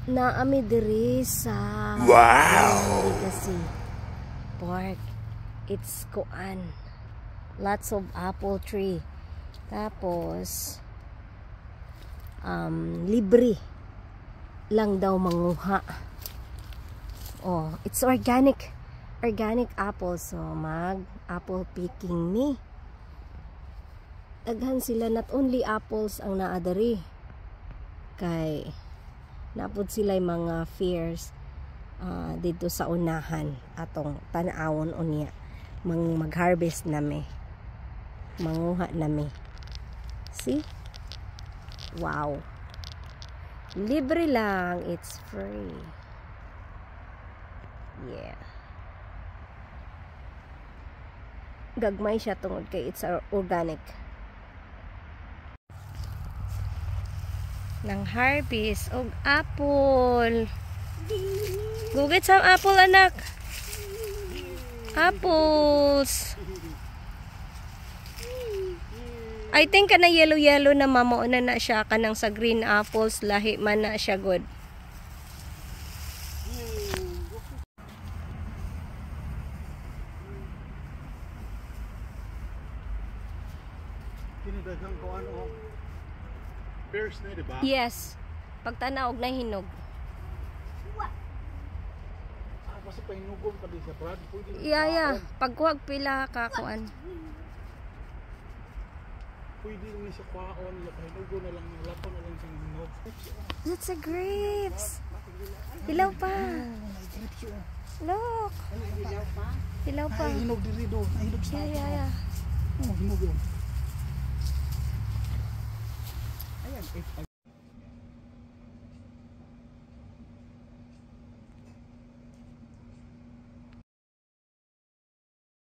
naami diri sa kasi park. It's kuan. Lots of apple tree. Tapos libre lang daw manguha. Oh, it's organic. Organic apple. So mag apple picking ni. Daghan sila, not only apples ang naa diri. Kay napod sila mga fairs dito sa unahan atong tan-awon unya mag-harvest nami, manguha nami. See? Wow, libre lang, it's free. Yeah, gagmay siya tungod kay it's organic. Nang harvest og apple. Go get some apple, anak. Apples. I think kana yellow na mamo na siya, kanang sa green apples lahi man na siya good. Kini daghang ko ano. Pears na, diba? Yes. Pagtanaw og nahinog. Kasi pahinugom pa din sa Brad. Yeah. Pagkuhag pila ka kuan. Pwede rin siya kwaon. Pahinugo na lang. Lapon na lang siyang hinog. That's a grapes. Hilaw pa. Look. Hilaw pa. Ay, hinog diri do. Hinog sa. Yeah. Oh, hinog yun. Ayan.